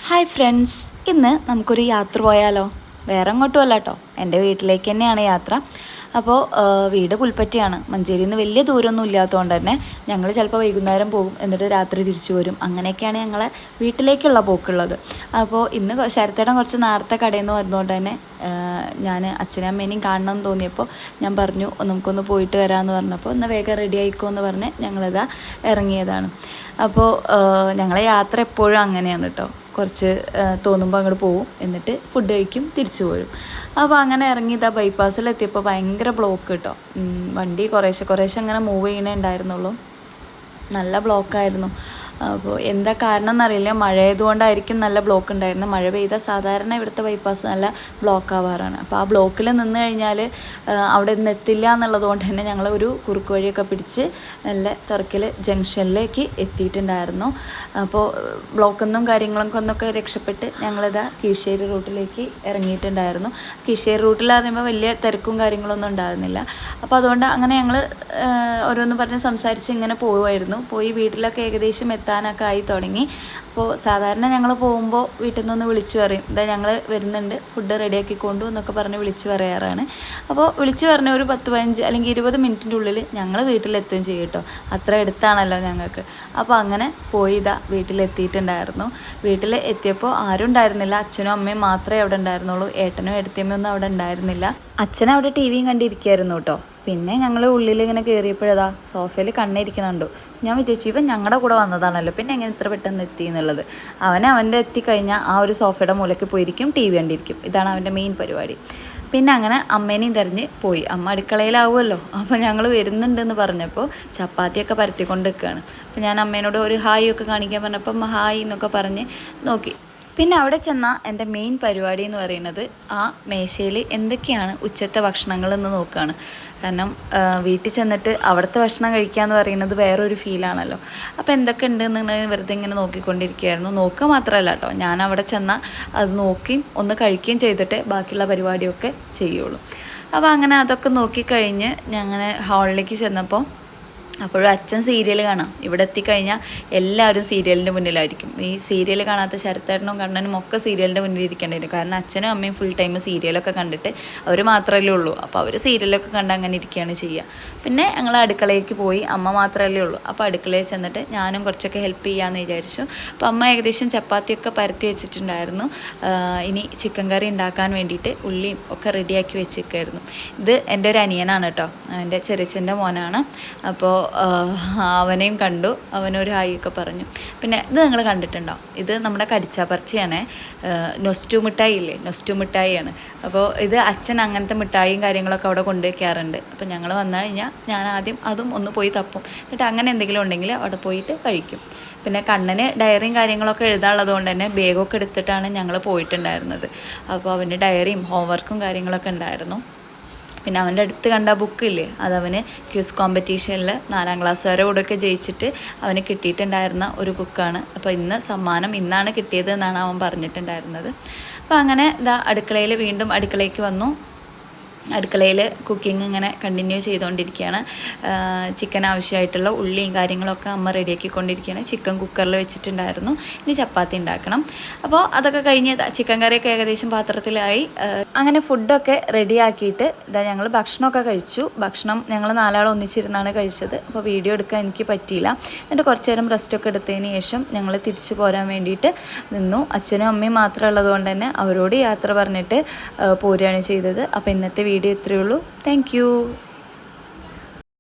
Hi friends, ഇന്ന് നമുക്കൊരു യാത്ര പോയാലോ? വേറെ എങ്ങോട്ടും അല്ല കേട്ടോ, എൻ്റെ വീട്ടിലേക്ക് തന്നെയാണ് യാത്ര. അപ്പോൾ വീട് പുൽപ്പറ്റയാണ്. മഞ്ചേരിയിൽ നിന്ന് വലിയ ദൂരമൊന്നും ഇല്ലാത്തതുകൊണ്ട് തന്നെ ഞങ്ങൾ ചിലപ്പോൾ വൈകുന്നേരം പോകും, എന്നിട്ട് രാത്രി തിരിച്ചു വരും. അങ്ങനെയൊക്കെയാണ് ഞങ്ങളെ വീട്ടിലേക്കുള്ള പോക്കുള്ളത്. അപ്പോൾ ഇന്ന് ശരത്തേടം കുറച്ച് നേരത്തെ കടയിൽ നിന്ന് വന്നതുകൊണ്ട് തന്നെ ഞാൻ അച്ഛനും അമ്മേനെയും കാണണം എന്ന് തോന്നിയപ്പോൾ ഞാൻ പറഞ്ഞു നമുക്കൊന്ന് പോയിട്ട് വരാമെന്ന് പറഞ്ഞപ്പോൾ ഒന്ന് വേഗം റെഡി ആയിക്കോ എന്ന് പറഞ്ഞ് ഞങ്ങളിതാ ഇറങ്ങിയതാണ്. അപ്പോൾ ഞങ്ങളെ യാത്ര എപ്പോഴും അങ്ങനെയാണ് കേട്ടോ. കുറച്ച് തോന്നുമ്പോൾ അങ്ങോട്ട് പോവും, എന്നിട്ട് ഫുഡ് കഴിക്കും, തിരിച്ചു പോരും. അപ്പോൾ അങ്ങനെ ഇറങ്ങിയതാ ബൈപ്പാസിലെത്തിയപ്പോൾ ഭയങ്കര ബ്ലോക്ക് കേട്ടോ. വണ്ടി കുറേശ്ശെ അങ്ങനെ മൂവ് ചെയ്യണേ ഉണ്ടായിരുന്നുള്ളൂ. നല്ല ബ്ലോക്കായിരുന്നു. അപ്പോൾ എന്താ കാരണം എന്നറിയില്ല, മഴയായതുകൊണ്ടായിരിക്കും നല്ല ബ്ലോക്ക് ഉണ്ടായിരുന്നത്. മഴ പെയ്താൽ സാധാരണ ഇവിടുത്തെ ബൈപ്പാസ് നല്ല ബ്ലോക്ക് ആവാറാണ്. അപ്പോൾ ആ ബ്ലോക്കിൽ നിന്ന് കഴിഞ്ഞാൽ അവിടെ നിന്ന് എത്തില്ല എന്നുള്ളത് കൊണ്ട് തന്നെ ഞങ്ങൾ ഒരു കുറുക്ക് വഴിയൊക്കെ പിടിച്ച് നല്ല തുറക്കൽ ജംഗ്ഷനിലേക്ക് എത്തിയിട്ടുണ്ടായിരുന്നു. അപ്പോൾ ബ്ലോക്കൊന്നും കാര്യങ്ങളൊക്കെ രക്ഷപ്പെട്ട് ഞങ്ങളിതാ കീഴ്ശ്ശേരി റൂട്ടിലേക്ക് ഇറങ്ങിയിട്ടുണ്ടായിരുന്നു. കീഴ്ശ്ശേരി റൂട്ടിൽ പറയുമ്പോൾ വലിയ തിരക്കും കാര്യങ്ങളൊന്നും ഉണ്ടായിരുന്നില്ല. അപ്പോൾ അതുകൊണ്ട് അങ്ങനെ ഞങ്ങൾ ഓരോന്ന് പറഞ്ഞ് സംസാരിച്ച് ഇങ്ങനെ പോയി വീട്ടിലൊക്കെ ഏകദേശം എത്താനൊക്കെ ആയി തുടങ്ങി. അപ്പോൾ സാധാരണ ഞങ്ങൾ പോകുമ്പോൾ വീട്ടിൽ നിന്നൊന്ന് വിളിച്ചു പറയും, ഇതാ ഞങ്ങൾ വരുന്നുണ്ട്, ഫുഡ് റെഡിയാക്കി കൊണ്ടു എന്നൊക്കെ പറഞ്ഞ് വിളിച്ച് പറയാറാണ്. അപ്പോൾ വിളിച്ച് പറഞ്ഞ ഒരു 10-15 അല്ലെങ്കിൽ 20 മിനിറ്റിൻ്റെ ഉള്ളിൽ ഞങ്ങൾ വീട്ടിലെത്തുകയും ചെയ്യും കേട്ടോ. അത്ര അടുത്താണല്ലോ ഞങ്ങൾക്ക്. അപ്പോൾ അങ്ങനെ പോയി ഇതാ വീട്ടിലെത്തിയിട്ടുണ്ടായിരുന്നു. വീട്ടിൽ എത്തിയപ്പോൾ ആരും ഉണ്ടായിരുന്നില്ല, അച്ഛനും അമ്മയും മാത്രമേ അവിടെ ഉണ്ടായിരുന്നുള്ളൂ. ഏട്ടനും ഏട്ടത്തിയമ്മയൊന്നും അവിടെ ഉണ്ടായിരുന്നില്ല. അച്ഛൻ അവിടെ ടി വിയും കണ്ടിരിക്കുകയായിരുന്നു കേട്ടോ. പിന്നെ ഞങ്ങൾ ഉള്ളിൽ ഇങ്ങനെ കയറിയപ്പോഴതാ സോഫയിൽ കണ്ണിരിക്കണുണ്ടോ. ഞാൻ വിചാരിച്ചു ഇവൻ ഞങ്ങളുടെ കൂടെ വന്നതാണല്ലോ, പിന്നെ എങ്ങനെ ഇത്ര പെട്ടെന്ന് എത്തി എന്നുള്ളത്. അവൻ്റെ എത്തിക്കഴിഞ്ഞാൽ ആ ഒരു സോഫയുടെ മൂലയ്ക്ക് പോയിരിക്കും, ടി വി കണ്ടിരിക്കും. ഇതാണ് അവൻ്റെ മെയിൻ പരിപാടി. പിന്നെ അങ്ങനെ അമ്മേനെയും തിരഞ്ഞ് പോയി. അമ്മ അടുക്കളയിലാവുമല്ലോ. അപ്പോൾ ഞങ്ങൾ വരുന്നുണ്ടെന്ന് പറഞ്ഞപ്പോൾ ചപ്പാത്തിയൊക്കെ പരത്തിക്കൊണ്ട് നിൽക്കുകയാണ്. അപ്പോൾ ഞാൻ അമ്മേനോട് ഒരു ഹായ് ഒക്കെ കാണിക്കാൻ പറഞ്ഞപ്പോൾ അമ്മ ഹായ് എന്നൊക്കെ പറഞ്ഞ് നോക്കി. പിന്നെ അവിടെ ചെന്നാൽ എൻ്റെ മെയിൻ പരിപാടി എന്ന് പറയുന്നത് ആ മേശയിൽ എന്തൊക്കെയാണ് ഉച്ചത്തെ ഭക്ഷണങ്ങൾ എന്ന് നോക്കുകയാണ്. കാരണം വീട്ടിൽ ചെന്നിട്ട് അവിടുത്തെ ഭക്ഷണം കഴിക്കുക എന്ന് പറയുന്നത് വേറൊരു ഫീലാണല്ലോ. അപ്പോൾ എന്തൊക്കെ ഉണ്ടെന്നുണ്ടെങ്കിൽ വെറുതെ ഇങ്ങനെ നോക്കിക്കൊണ്ടിരിക്കുകയായിരുന്നു. നോക്കുക മാത്രമല്ല കേട്ടോ, ഞാൻ അവിടെ ചെന്നാൽ അത് നോക്കിയും ഒന്ന് കഴിക്കുകയും ചെയ്തിട്ട് ബാക്കിയുള്ള പരിപാടിയൊക്കെ ചെയ്യുള്ളൂ. അപ്പോൾ അങ്ങനെ അതൊക്കെ നോക്കിക്കഴിഞ്ഞ് ഞങ്ങൾ ഹാളിലേക്ക് ചെന്നപ്പോൾ അപ്പോഴും അച്ഛൻ സീരിയൽ കാണാം. ഇവിടെ എത്തിക്കഴിഞ്ഞാൽ എല്ലാവരും സീരിയലിൻ്റെ മുന്നിലായിരിക്കും. ഈ സീരിയൽ കാണാത്ത ശരത്തേട്ടനും കണ്ണനും ഒക്കെ സീരിയലിൻ്റെ മുന്നിൽ ഇരിക്കേണ്ടി വരും. കാരണം അച്ഛനും അമ്മയും ഫുൾ ടൈം സീരിയലൊക്കെ കണ്ടിട്ട് അവർ മാത്രമല്ലേ ഉള്ളൂ. അപ്പോൾ അവർ സീരിയലൊക്കെ കണ്ട് അങ്ങനെ ഇരിക്കുകയാണ് ചെയ്യുക. പിന്നെ ഞങ്ങൾ അടുക്കളയ്ക്ക് പോയി. അമ്മ മാത്രമല്ലേ ഉള്ളൂ. അപ്പോൾ അടുക്കളയിൽ ചെന്നിട്ട് ഞാനും കുറച്ചൊക്കെ ഹെൽപ്പ് ചെയ്യാമെന്ന് വിചാരിച്ചു. അപ്പോൾ അമ്മ ഏകദേശം ചപ്പാത്തിയൊക്കെ പരത്തി വെച്ചിട്ടുണ്ടായിരുന്നു. ഇനി ചിക്കൻ കറി ഉണ്ടാക്കാൻ വേണ്ടിയിട്ട് ഉള്ളിയും ഒക്കെ റെഡിയാക്കി വെച്ചിരിക്കുമായിരുന്നു. ഇത് എൻ്റെ ഒരു അനിയനാണ് കേട്ടോ, എൻ്റെ ചെറിയച്ഛൻ്റെ മോനാണ്. അപ്പോൾ അവനെയും കണ്ടു, അവനൊരു ഹായ് ഒക്കെ പറഞ്ഞു. പിന്നെ ഇത് നിങ്ങൾ കണ്ടിട്ടുണ്ടോ, ഇത് നമ്മുടെ കടിച്ചാപ്പർച്ചിയാണ്. നൊസ്റ്റു മിഠായി ഇല്ലേ, നൊസ്റ്റു മിഠായിയാണ്. അപ്പോൾ ഇത് അച്ഛൻ അങ്ങനത്തെ മിഠായിയും കാര്യങ്ങളൊക്കെ അവിടെ കൊണ്ടുവയ്ക്കാറുണ്ട്. അപ്പോൾ ഞങ്ങൾ വന്നു കഴിഞ്ഞാൽ ഞാൻ ആദ്യം അതും ഒന്ന് പോയി തപ്പും, എന്നിട്ട് അങ്ങനെ എന്തെങ്കിലും ഉണ്ടെങ്കിൽ അവിടെ പോയിട്ട് കഴിക്കും. പിന്നെ കണ്ണന് ഡയറിയും കാര്യങ്ങളൊക്കെ എഴുതാനുള്ളത് കൊണ്ട് തന്നെ ബാഗൊക്കെ എടുത്തിട്ടാണ് ഞങ്ങൾ പോയിട്ടുണ്ടായിരുന്നത്. അപ്പോൾ അവന് ഡയറിയും ഹോംവർക്കും കാര്യങ്ങളൊക്കെ ഉണ്ടായിരുന്നു. പിന്നെ അവൻ്റെ അടുത്ത് കണ്ട ബുക്കില്ലേ, അതവന് ക്യൂസ് കോമ്പറ്റീഷനിൽ 4ാം ക്ലാസ് വരെ കൂടെയൊക്കെ ജയിച്ചിട്ട് അവന് കിട്ടിയിട്ടുണ്ടായിരുന്ന ഒരു ബുക്കാണ്. അപ്പോൾ സമ്മാനം ഇന്നാണ് കിട്ടിയത് എന്നാണ് അവൻ പറഞ്ഞിട്ടുണ്ടായിരുന്നത്. അപ്പോൾ അങ്ങനെ അടുക്കളയിൽ വീണ്ടും അടുക്കളയ്ക്ക് വന്നു. അടുക്കളയിൽ കുക്കിംഗ് ഇങ്ങനെ കണ്ടിന്യൂ ചെയ്തുകൊണ്ടിരിക്കുകയാണ്. ചിക്കൻ ആവശ്യമായിട്ടുള്ള ഉള്ളിയും കാര്യങ്ങളൊക്കെ അമ്മ റെഡിയാക്കിക്കൊണ്ടിരിക്കുകയാണ്. ചിക്കൻ കുക്കറിൽ വെച്ചിട്ടുണ്ടായിരുന്നു. ഇനി ചപ്പാത്തി ഉണ്ടാക്കണം. അപ്പോൾ അതൊക്കെ കഴിഞ്ഞ് ചിക്കൻ കറിയൊക്കെ ഏകദേശം പാത്രത്തിലായി. അങ്ങനെ ഫുഡൊക്കെ റെഡിയാക്കിയിട്ട് ഞങ്ങൾ ഭക്ഷണമൊക്കെ കഴിച്ചു. ഭക്ഷണം ഞങ്ങൾ 4 ആൾ ഒന്നിച്ചിരുന്നാണ് കഴിച്ചത്. അപ്പോൾ വീഡിയോ എടുക്കാൻ എനിക്ക് പറ്റിയില്ല. എന്നിട്ട് കുറച്ച് നേരം റെസ്റ്റൊക്കെ എടുത്തതിന് ശേഷം ഞങ്ങൾ തിരിച്ചു പോരാൻ വേണ്ടിയിട്ട് നിന്നു. അച്ഛനും അമ്മയും മാത്രം ഉള്ളതുകൊണ്ട് തന്നെ അവരോട് യാത്ര പറഞ്ഞിട്ട് പോരുകയാണ് ചെയ്തത്. അപ്പോൾ ഇന്നത്തെ വീഡിയോ ഇത്രയേ ഉള്ളൂ. Thank you.